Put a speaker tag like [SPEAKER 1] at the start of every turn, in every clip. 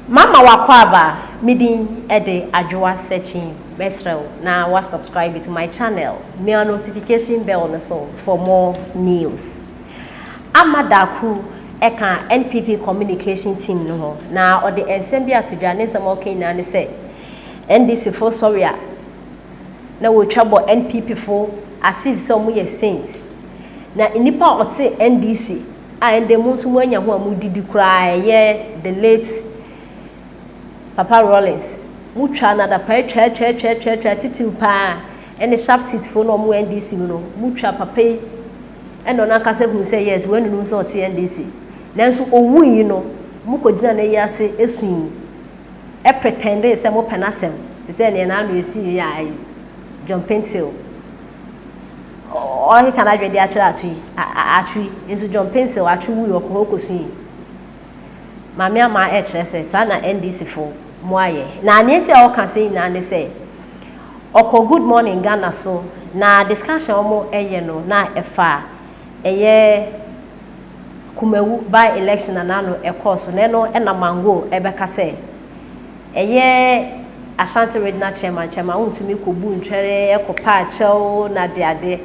[SPEAKER 1] Mama wakwaba midin ede adwoa searching mesrel na wa subscribe to my channel me a notification bell no so for more news. Amadaku eka NPP communication team no ho na ode ensem bi atodwane sem okin na ne se NDC for sorry na wo twabo NPP for asif se omo ye saint na inipa ote NDC a ende mu nso mu anya ho amudidi kra ye the late Papa Rawlings, mucha na da pa titiu pa and the sharp titifo no mu NDC no mucha papa and on aka se hu say yes when no so te NDC nanso owu yi no mukogina na yase esun e pretend say mo penasem say na na no esi ya John Pencil o he kana dwe de akira atui enso John Pencil atwi wu yo ko kosin mame ama e kire say sa na NDC fo moaye na anete o kan say na ne say oko good morning Ghana so na discussion omo eye no na efa eye kumewu by election na no e course ne no e na mango e beka say eye Ashanti regional chairman untumi kobu ntwere e kopa achew na de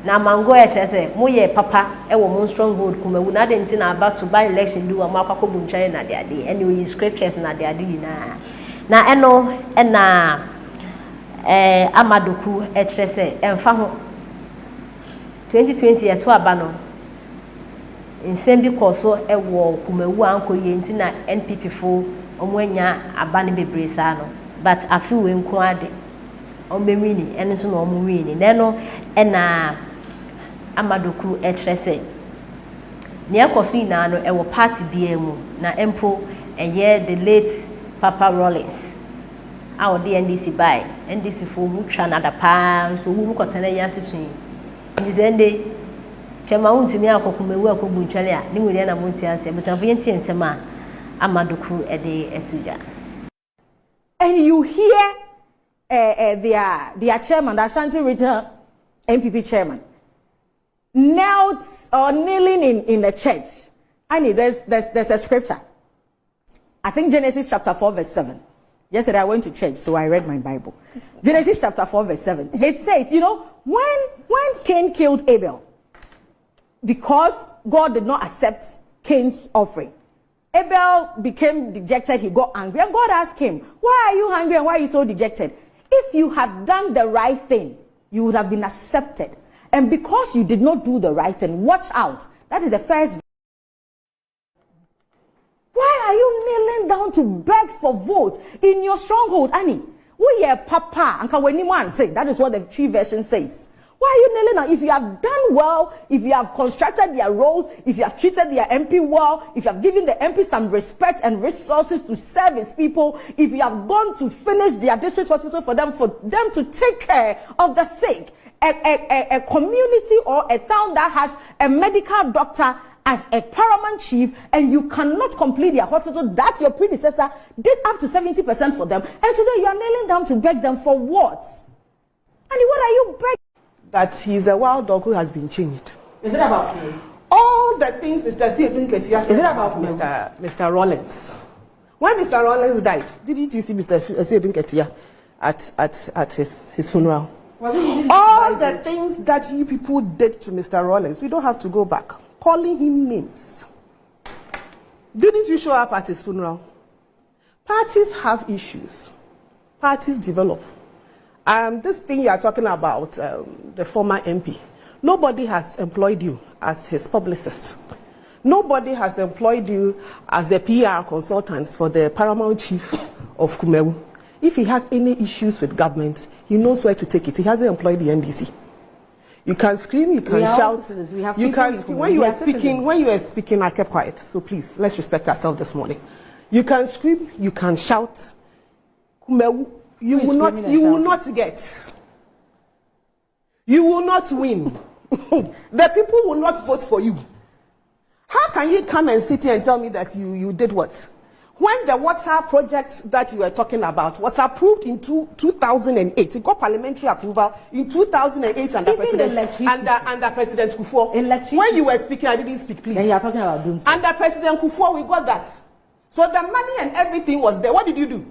[SPEAKER 1] na mango e chese moye papa e wo mon stronghold kumewu na de nti na about to by election do am akwa kobu ntwere na de ene we scriptures na de na eno e na amadoku e chese emfa ho 2020 eto aba no nsem bi koso e wo kumewu anko ye nti na NPP fo omwanya abane bebresa no but afi we nko ade omemini ene so na omwini neno ena amadoku etrese ne ekoso ina no e wo party bia mu na empo eye the late Papa Rawlings a odi NDC by NDC fo mu twa na da pa so hu kotana ya sesun ndizende chema untimi akokumewu akobu ntwale a ne wuri na monti ase busanfo yenti ensema amadoku ede etuja.
[SPEAKER 2] And you hear their chairman, the Ashanti regional NPP chairman, knelt or kneeling in the church. And there's a scripture. I think Genesis chapter 4 verse 7. Yesterday I went to church, so I read my Bible. Genesis chapter 4 verse 7. It says, you know, when Cain killed Abel, because God did not accept Cain's offering, Abel became dejected, he got angry, and God asked him, why are you angry and why are you so dejected? If you had done the right thing, you would have been accepted. And because you did not do the right thing, watch out. That is the first. Why are you kneeling down to beg for votes in your stronghold, Annie? We are Papa, and that is what the Tree version says. Why are you kneeling down? If you have done well, if you have constructed their roles, if you have treated their MP well, if you have given the MP some respect and resources to serve its people, if you have gone to finish their district hospital for them to take care of the sick, a community or a town that has a medical doctor as a paramount chief, and you cannot complete their hospital that your predecessor did up to 70% for them, and today you are kneeling down to beg them for what? And what are you begging?
[SPEAKER 3] That he's a wild dog who has been changed.
[SPEAKER 2] Is it about me?
[SPEAKER 3] All the things Mr. Ay3ka said.
[SPEAKER 2] Is it about
[SPEAKER 3] Mr. Rawlings? When Mr. Rawlings died, didn't you see Mr. Ay3ka at his funeral? All the things that you people did to Mr. Rawlings, we don't have to go back. Calling him names. Didn't you show up at his funeral? Parties have issues. Parties develop. This thing you are talking about, the former MP, nobody has employed you as his publicist. Nobody has employed you as the PR consultant for the paramount chief of Kumewu. If he has any issues with government, he knows where to take it. He hasn't employed the NDC. You can scream, you can shout. You can scream. When you were speaking, I kept quiet. So please, let's respect ourselves this morning. You can scream, you can shout. Kumewu. You will not get. You will not win. The people will not vote for you. How can you come and sit here and tell me that you did what? When the water project that you were talking about was approved in 2008, it got parliamentary approval in 2008 under President Kufuor. When you were speaking, I didn't speak, please.
[SPEAKER 2] Then you are talking about doomsday.
[SPEAKER 3] Under President Kufuor, we got that. So the money and everything was there. What did you do?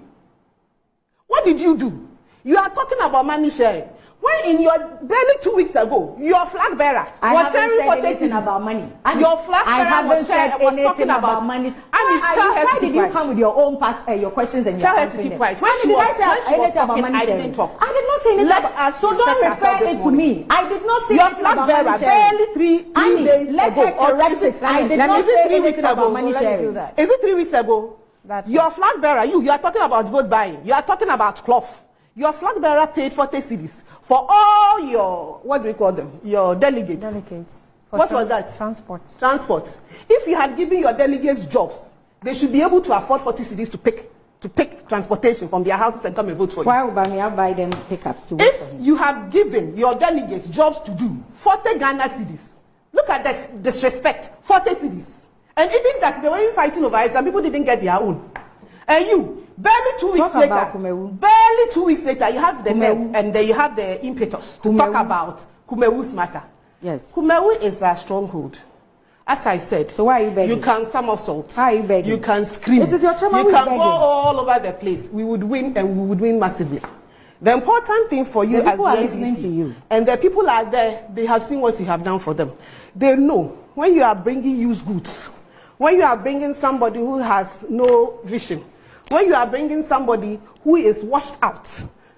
[SPEAKER 3] What did you do? You are talking about money sharing. When in your barely 2 weeks ago, your flag bearer was sharing for
[SPEAKER 2] anything about money.
[SPEAKER 3] Your flag bearer was talking about
[SPEAKER 2] money.
[SPEAKER 3] And why
[SPEAKER 2] did you come with your own your questions and
[SPEAKER 3] tell her to keep quiet? When she was talking, I didn't talk.
[SPEAKER 2] I did not say anything. So don't refer it to me. I did not say
[SPEAKER 3] your flag bearer barely three days
[SPEAKER 2] let
[SPEAKER 3] ago.
[SPEAKER 2] Her correct it. I did not say anything about money sharing.
[SPEAKER 3] Is it 3 weeks ago? Your flag bearer, you are talking about vote buying. You are talking about cloth. Your flag bearer paid 40 cedis for all your, what do we call them? Your delegates. What was that? Transport. If you had given your delegates jobs, they should be able to afford 40 cedis to pick transportation from their houses and come and vote for you.
[SPEAKER 2] Why would I buy them pickups to
[SPEAKER 3] If you have given your delegates jobs to do, 40 Ghana cedis. Look at that disrespect. 40 cedis. And even that, they were even fighting over it, some people didn't get their own. And you, barely 2 weeks later, you have the nerve and then you have the impetus to talk about Kumewu's matter.
[SPEAKER 2] Yes.
[SPEAKER 3] Kumewu is a stronghold. As I said,
[SPEAKER 2] so why are you begging?
[SPEAKER 3] You can somersault.
[SPEAKER 2] Why are you begging?
[SPEAKER 3] You can scream.
[SPEAKER 2] It is your chairman
[SPEAKER 3] you can
[SPEAKER 2] begging.
[SPEAKER 3] go all over the place. We would win, and we would win massively. The important thing for you
[SPEAKER 2] the
[SPEAKER 3] as
[SPEAKER 2] people
[SPEAKER 3] the
[SPEAKER 2] are
[SPEAKER 3] NDC,
[SPEAKER 2] listening to you,
[SPEAKER 3] and the people are there, they have seen what you have done for them. They know when you are bringing used goods, when you are bringing somebody who has no vision, when you are bringing somebody who is washed out,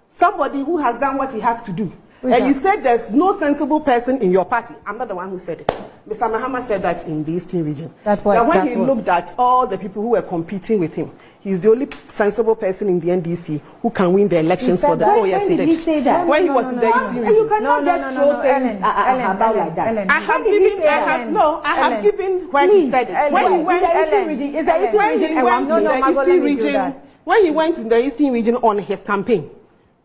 [SPEAKER 3] somebody who has done what he has to do, and you said there's no sensible person in your party. I'm not the one who said it. Mr. Mahama said that in the Eastern region. That when he looked at all the people who were competing with him, he's the only sensible person in the NDC who can win the elections for them. Oh yes, he did.
[SPEAKER 2] He say that?
[SPEAKER 3] When he was in the Eastern region.
[SPEAKER 2] You cannot just throw things about like that.
[SPEAKER 3] I have given when he said it. When he went in the Eastern region on his campaign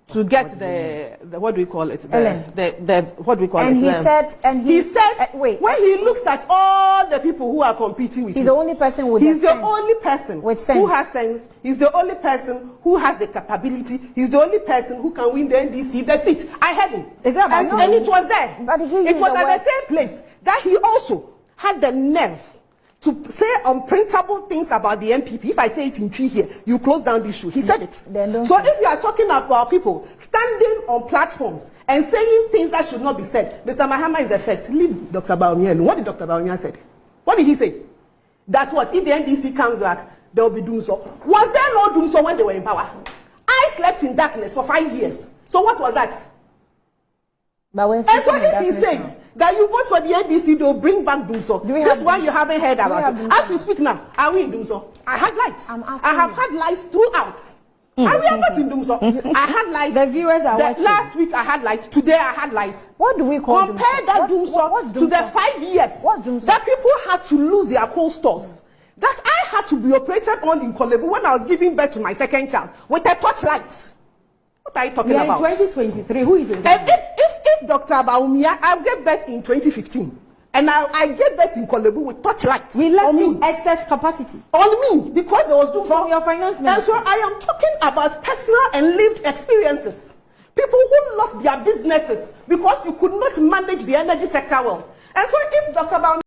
[SPEAKER 3] to get the what do we call it? What do we call it?
[SPEAKER 2] And he said,
[SPEAKER 3] wait. When he looks at all the people who are competing with him,
[SPEAKER 2] he's the only person with
[SPEAKER 3] he's the only person
[SPEAKER 2] with sense.
[SPEAKER 3] Who has sense. He's the only person who has the capability. He's the only person who can win the NDC the seat. I heard him. And it was there. But it was at the same place that he also had the nerve to say unprintable things about the NPP. If I say it in tree here, you close down this shoe. He said it. So if you are talking about people standing on platforms and saying things that should not be said, Mr. Mahama is the first. Leave Dr. Bawumia alone. What did Dr. Bawumia say? What did he say? That what? If the NDC comes back, there will be doom so. Was there no doom so when they were in power? I slept in darkness for 5 years. So what was that? And so if he says that you vote for the NDC, they'll bring back Dumso. This one you haven't heard about it. As we speak now, are we in Dumso? I had lights. I have had lights throughout. And we are not in Dumso. I had lights.
[SPEAKER 2] The viewers are watching.
[SPEAKER 3] Last week I had lights. Today I had lights.
[SPEAKER 2] What do we call
[SPEAKER 3] Compare that Dumso to the 5 years that people had to lose their cold stores. That I had to be operated on in Kolebu when I was giving birth to my second child with a torchlight. What are you talking about?
[SPEAKER 2] In 2023, who is in
[SPEAKER 3] that? If Dr. Bawumia, I gave birth in 2015, and I gave birth in Kolebu with torchlights.
[SPEAKER 2] We left you excess capacity.
[SPEAKER 3] On me, because there was doom
[SPEAKER 2] from your finance minister.
[SPEAKER 3] And so I am talking about personal and lived experiences. People who lost their businesses because you could not manage the energy sector well. And so if Dr. Bawumia